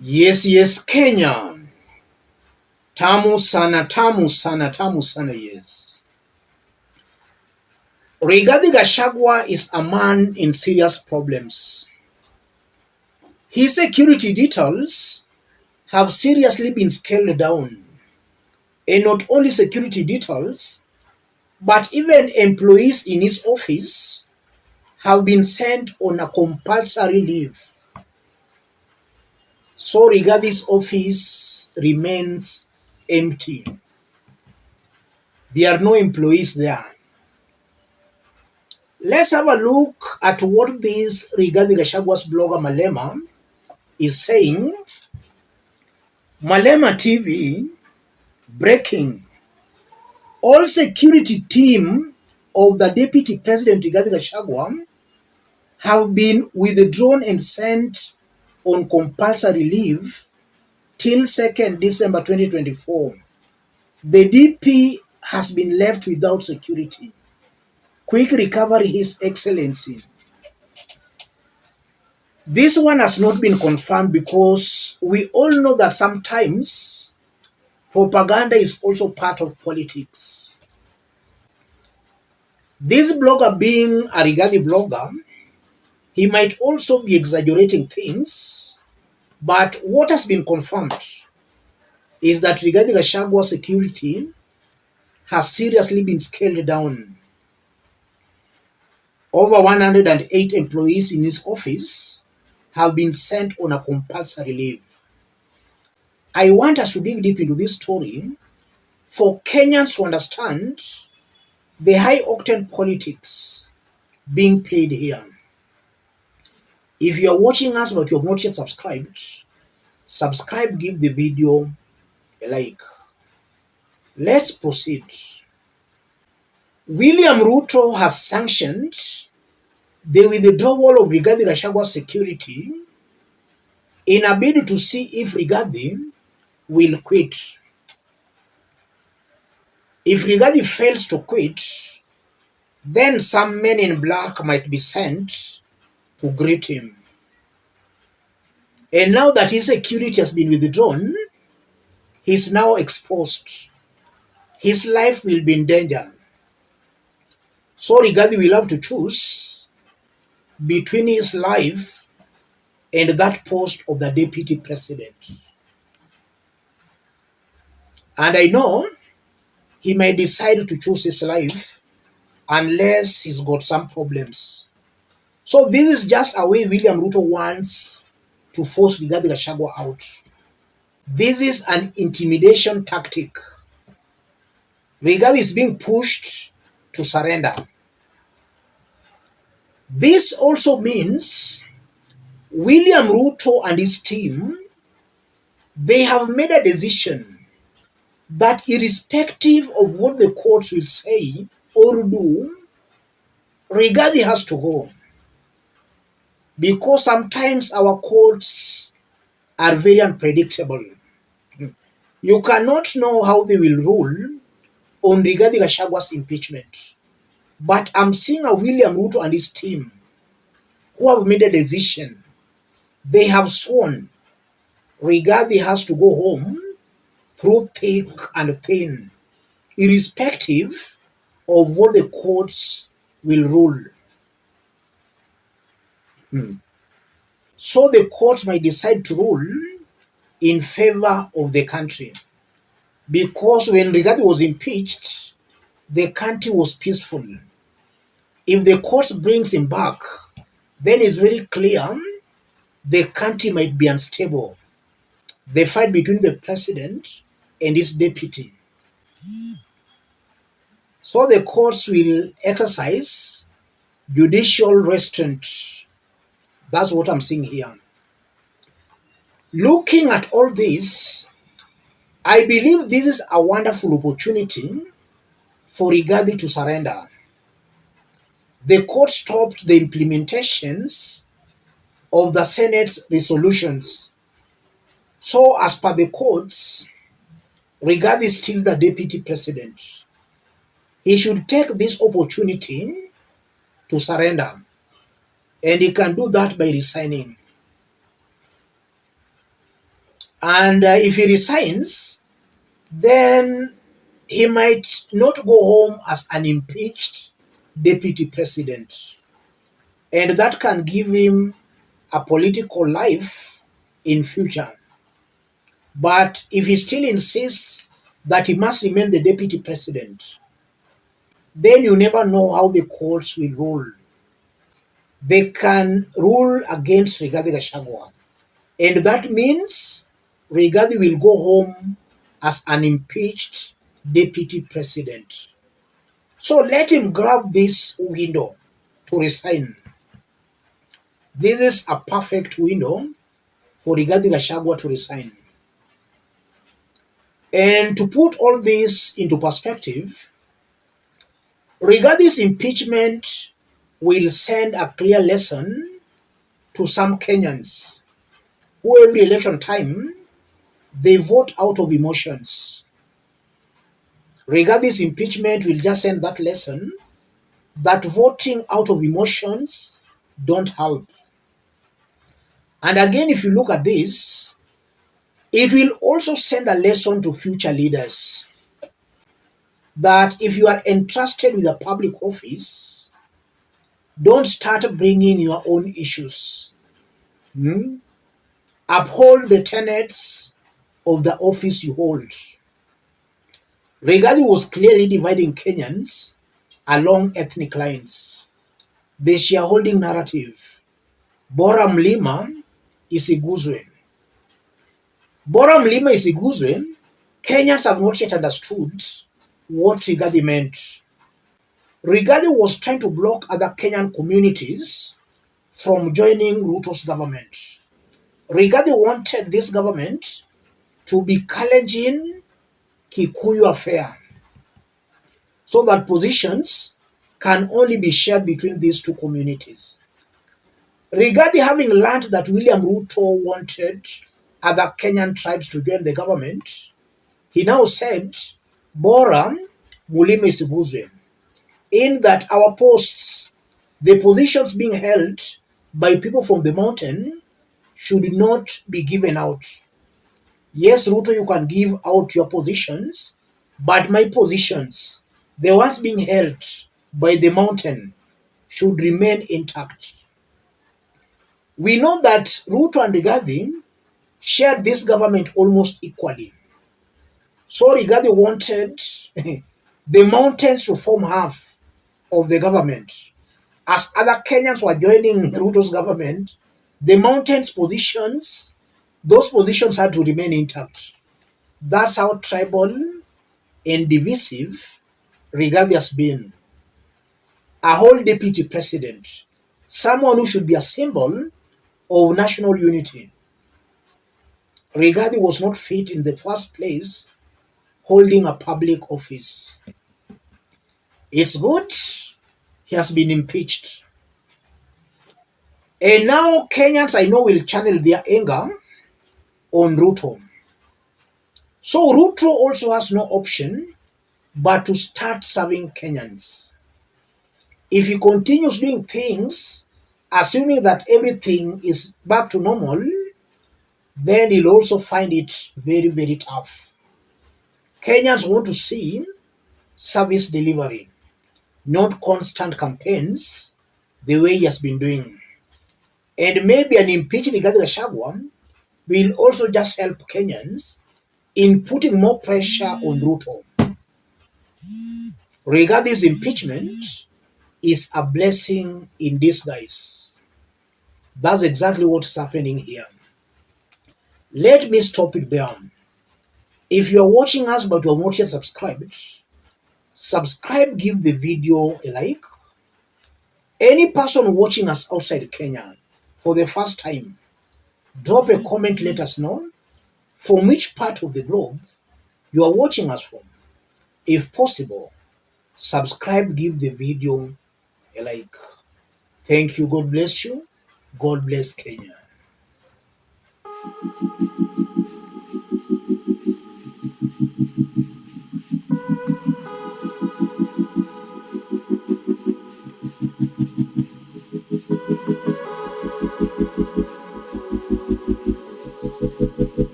Yes, Kenya. Tamu sana, tamu sana, tamu sana, yes. Rigathi Gachagua is a man in serious problems. His security details have seriously been scaled down. And not only security details, but even employees in his office have been sent on a compulsory leave. So Rigathi's office remains empty. There are no employees there. Let's have a look at what this Rigathi Gachagua's blogger Malema is saying. Malema TV, breaking. All security team of the Deputy President Rigathi Gachagua have been withdrawn and sent on compulsory leave till 2nd December 2024. The DP has been left without security. Quick recovery, His Excellency. This one has not been confirmed because we all know that sometimes propaganda is also part of politics. This blogger, being a Rigathi blogger, he might also be exaggerating things, but what has been confirmed is that Rigathi Gachagua's security has seriously been scaled down. Over 108 employees in his office have been sent on a compulsory leave. I want us to dig deep into this story for Kenyans to understand the high-octane politics being played here. If you are watching us but you have not yet subscribed, subscribe, give the video a like. Let's proceed. William Ruto has sanctioned the withdrawal of Rigathi Gachagua's security in a bid to see if Rigathi will quit. If Rigathi fails to quit, then some men in black might be sent to greet him. And now that his security has been withdrawn, he's now exposed. His life will be in danger. So Rigathi will have to choose between his life and that post of the deputy president. And I know he may decide to choose his life unless he's got some problems. So this is just a way William Ruto wants to force Rigathi Gachagua out. This is an intimidation tactic. Rigathi is being pushed to surrender. This also means William Ruto and his team, they have made a decision that irrespective of what the courts will say or do, Rigathi has to go. Because sometimes our courts are very unpredictable. You cannot know how they will rule on Rigathi Gachagua's impeachment. But I'm seeing a William Ruto and his team who have made a decision. They have sworn Rigathi has to go home through thick and thin, irrespective of what the courts will rule. So the courts might decide to rule in favor of the country. Because when Rigathi was impeached, the country was peaceful. If the courts brings him back, then it's very clear the country might be unstable. The fight between the president and his deputy. So the courts will exercise judicial restraint. That's what I'm seeing here. Looking at all this, I believe this is a wonderful opportunity for Rigathi to surrender. The court stopped the implementations of the Senate's resolutions. So as per the courts, Rigathi is still the deputy president. He should take this opportunity to surrender. And he can do that by resigning. And if he resigns, then he might not go home as an impeached deputy president. And that can give him a political life in future. But if he still insists that he must remain the deputy president, then you never know how the courts will rule. They can rule against Rigathi Gachagua. And that means Rigathi will go home as an impeached deputy president. So let him grab this window to resign. This is a perfect window for Rigathi Gachagua to resign. And to put all this into perspective, Rigathi's impeachment will send a clear lesson to some Kenyans who every election time they vote out of emotions. Rigathi's impeachment will just send that lesson that voting out of emotions don't help. And again, if you look at this, it will also send a lesson to future leaders that if you are entrusted with a public office, don't start bringing your own issues. Uphold the tenets of the office you hold. Rigathi was clearly dividing Kenyans along ethnic lines. The shareholding narrative. Bora Mlima isiguzwe. Bora Mlima isiguzwe, Kenyans have not yet understood what Rigathi meant. Rigathi was trying to block other Kenyan communities from joining Ruto's government. Rigathi wanted this government to be Kalenjin Kikuyu affair, so that positions can only be shared between these two communities. Rigathi, having learned that William Ruto wanted other Kenyan tribes to join the government, he now said, Bora Mulime Isiguzwe, in that our posts, the positions being held by people from the mountain, should not be given out. Yes, Ruto, you can give out your positions, but my positions, the ones being held by the mountain, should remain intact. We know that Ruto and Rigathi shared this government almost equally. So Rigathi wanted the mountains to form half of the government. As other Kenyans were joining Ruto's government, the mountains' positions, those positions had to remain intact. That's how tribal and divisive Rigathi has been. A whole deputy president, someone who should be a symbol of national unity. Rigathi was not fit in the first place holding a public office. It's good he has been impeached. And now Kenyans, I know, will channel their anger on Ruto. So Ruto also has no option but to start serving Kenyans. If he continues doing things, assuming that everything is back to normal, then he'll also find it very, very tough. Kenyans want to see service delivery, not constant campaigns the way he has been doing. And maybe an impeachment Rigathi Gachagua will also just help Kenyans in putting more pressure on Ruto. Rigathi's impeachment is a blessing in disguise. That's exactly what's happening here. Let me stop it there. If you're watching us but you have not yet subscribed, subscribe, give the video a like. Any person watching us outside Kenya for the first time, drop a comment, let us know from which part of the globe you are watching us from. If possible, subscribe, give the video a like. Thank you. God bless you. God bless Kenya.